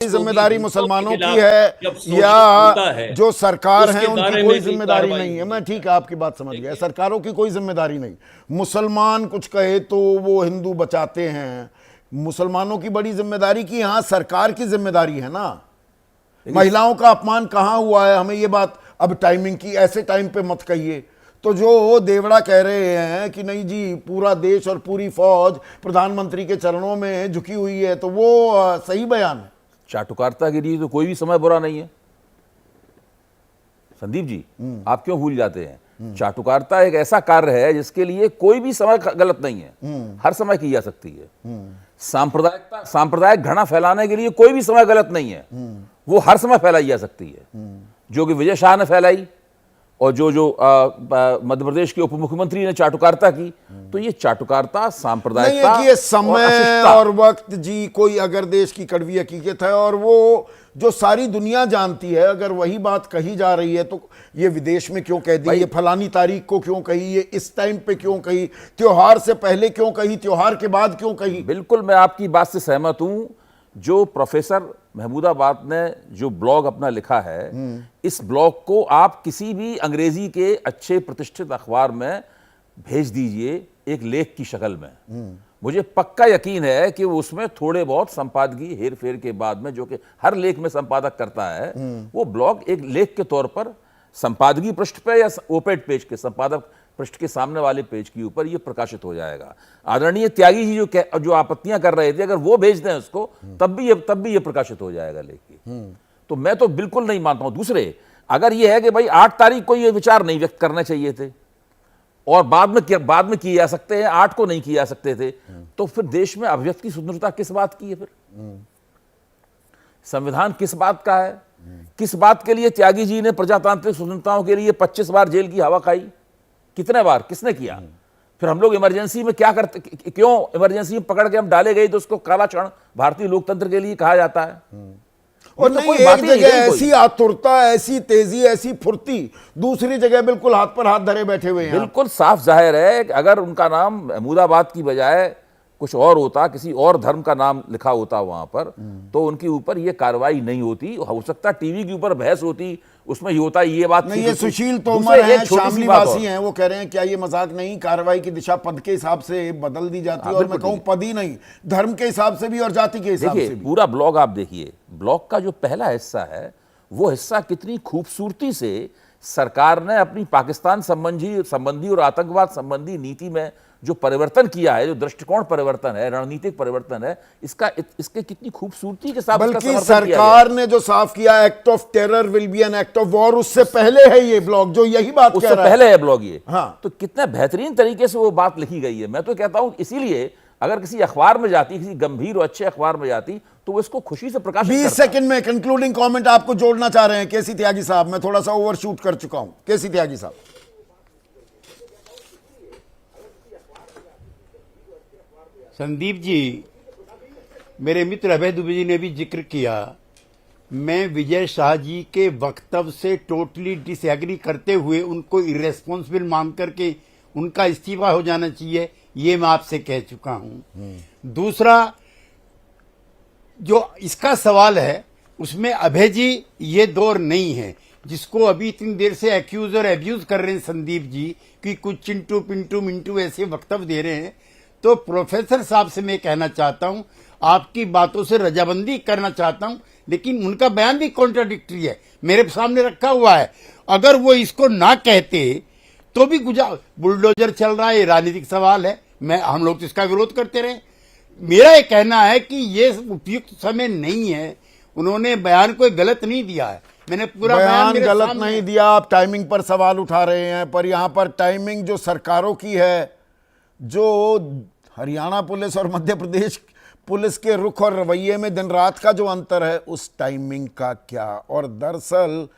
जिम्मेदारी मुसलमानों की है या जो सरकार है उनकी कोई जिम्मेदारी नहीं है। मैं ठीक है, आपकी बात समझ गया, सरकारों की कोई जिम्मेदारी नहीं। मुसलमान कुछ कहे तो वो हिंदू बचाते हैं, मुसलमानों की बड़ी जिम्मेदारी की यहाँ सरकार की जिम्मेदारी है ना। महिलाओं का अपमान कहाँ हुआ है, हमें ये बात अब टाइमिंग की ऐसे टाइम पे मत कहिए। तो जो देवड़ा कह रहे हैं कि नहीं जी पूरा देश और पूरी फौज प्रधानमंत्री के चरणों में झुकी हुई है, तो वो सही बयान है। चाटुकारिता के लिए तो कोई भी समय बुरा नहीं है संदीप जी, आप क्यों भूल जाते हैं? चाटुकारिता एक ऐसा कार्य है जिसके लिए कोई भी समय गलत नहीं है, हर समय की जा सकती है। सांप्रदायिक घृणा फैलाने के लिए कोई भी समय गलत नहीं है, वो हर समय फैलाई जा सकती है, जो कि विजय शाह ने फैलाई और जो मध्य प्रदेश के उप मुख्यमंत्री ने चाटुकारिता की। तो ये चाटुकारिता सांप्रदायिकता नहीं है कि ये समय और वक्त जी कोई अगर देश की कड़वी हकीकत है और वो जो सारी दुनिया जानती है, अगर वही बात कही जा रही है तो ये विदेश में क्यों कह दी, ये फलानी तारीख को क्यों कही, ये इस टाइम पे क्यों कही, त्योहार से पहले क्यों कही, त्योहार के बाद क्यों कही। बिल्कुल मैं आपकी बात से सहमत हूं। जो प्रोफेसर महमूदाबाद ने जो ब्लॉग अपना लिखा है, इस ब्लॉग को आप किसी भी अंग्रेजी के अच्छे प्रतिष्ठित अखबार में भेज दीजिए एक लेख की शक्ल में, मुझे पक्का यकीन है कि उसमें थोड़े बहुत संपादकीय हेर फेर के बाद में, जो कि हर लेख में संपादक करता है, वो ब्लॉग एक लेख के तौर पर संपादकीय पृष्ठ पे या ओपेड पेज के संपादक पृष्ठ के सामने वाले पेज के ऊपर ये प्रकाशित हो जाएगा। आदरणीय त्यागी जी जो आपत्तियां कर रहे थे, अगर वो भेज दें उसको, तब भी ये प्रकाशित हो जाएगा लेख। तो मैं तो बिल्कुल नहीं मानता हूं। दूसरे, अगर ये है कि भाई 8 तारीख को ये विचार नहीं व्यक्त करने चाहिए थे और बाद में किए जा सकते हैं, 8 को नहीं किए जा सकते थे, तो फिर देश में अभिव्यक्ति की स्वतंत्रता किस बात की है? फिर संविधान किस बात का है? किस बात के लिए त्यागी जी ने प्रजातांत्रिक स्वतंत्रताओं के लिए 25 बार जेल की हवा खाई? कितने बार, किसने किया? फिर हम लोग इमरजेंसी में क्या करते, क्यों इमरजेंसी में पकड़ के हम डाले गए तो उसको काला क्षण भारतीय लोकतंत्र के लिए कहा जाता है। और नहीं, एक जगह ऐसी आतुरता, ऐसी तेजी, ऐसी फुर्ती, दूसरी जगह बिल्कुल हाथ पर हाथ धरे बैठे हुए हैं। बिल्कुल साफ जाहिर है कि अगर उनका नाम महमूदाबाद की बजाय कुछ और होता, किसी और धर्म का नाम लिखा होता वहां पर, तो उनके ऊपर ये कार्रवाई नहीं होती। हो सकता टीवी के ऊपर बहस होती, उसमें ये होता, ये बात नहीं। ये सुशील तोमर हैं, शामली वासी हैं, वो कह रहे हैं क्या ये मजाक नहीं, कार्रवाई की दिशा पद के हिसाब से बदल दी जाती है। और मैं कहूं पद ही नहीं, धर्म के हिसाब से भी और जाति के हिसाब से भी। पूरा ब्लॉग आप देखिए, ब्लॉग का जो पहला हिस्सा है वो हिस्सा कितनी खूबसूरती से सरकार ने अपनी पाकिस्तान संबंधी और आतंकवाद संबंधी नीति में जो परिवर्तन किया है, जो दृष्टिकोण परिवर्तन है, रणनीतिक परिवर्तन है, इसके कितनी खूबसूरती के साथ, बल्कि सरकार ने जो साफ किया, act of terror will be an act of war, उससे पहले है ये ब्लॉग जो यही बात कह रहा है। पहले है ब्लॉग ये। हाँ, तो कितने बेहतरीन तरीके से वो बात लिखी गई है। मैं तो कहता हूं इसीलिए अगर किसी अखबार में जाती, किसी गंभीर और अच्छे अखबार में जाती, तो वो इसको खुशी से प्रकाशित 20 सेकंड में कंक्लूडिंग कमेंट आपको जोड़ना चाह रहे हैं केसी त्यागी साहब। मैं थोड़ा सा ओवरशूट कर चुका हूं, केसी त्यागी साहब। संदीप जी, मेरे मित्र अभय दुबे जी ने भी जिक्र किया, मैं विजय शाह जी के वक्तव्य से टोटली डिसएग्री करते हुए उनको इरेस्पॉन्सिबल मान करके उनका इस्तीफा हो जाना चाहिए, ये मैं आपसे कह चुका हूं। दूसरा, जो इसका सवाल है उसमें अभय जी ये दौर नहीं है जिसको अभी इतनी देर से एक्यूज और एब्यूज कर रहे हैं संदीप जी कि कुछ चिंटू पिंटू मिंटू ऐसे वक्तव्य दे रहे हैं। तो प्रोफेसर साहब से मैं कहना चाहता हूं, आपकी बातों से रजामंदी करना चाहता हूं, लेकिन उनका बयान भी कॉन्ट्राडिक्टरी है, मेरे सामने रखा हुआ है। अगर वो इसको ना कहते तो भी बुलडोजर चल रहा है, ये राजनीतिक सवाल है, हम लोग तो इसका विरोध करते रहे। मेरा ये कहना है कि ये उपयुक्त समय नहीं है। उन्होंने बयान कोई गलत नहीं दिया है, मैंने पूरा बयान गलत नहीं दिया। आप टाइमिंग पर सवाल उठा रहे हैं, पर यहां पर टाइमिंग जो सरकारों की है, जो हरियाणा पुलिस और मध्य प्रदेश पुलिस के रुख और रवैये में दिन रात का जो अंतर है, उस टाइमिंग का क्या। और दरअसल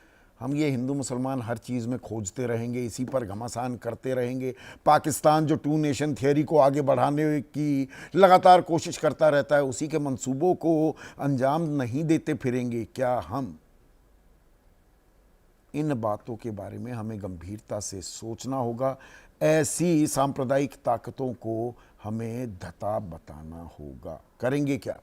हम ये हिंदू मुसलमान हर चीज़ में खोजते रहेंगे, इसी पर घमासान करते रहेंगे। पाकिस्तान जो 2 नेशन थियरी को आगे बढ़ाने की लगातार कोशिश करता रहता है, उसी के मंसूबों को अंजाम नहीं देते फिरेंगे क्या हम? इन बातों के बारे में हमें गंभीरता से सोचना होगा। ऐसी सांप्रदायिक ताकतों को हमें धता बताना होगा। करेंगे क्या?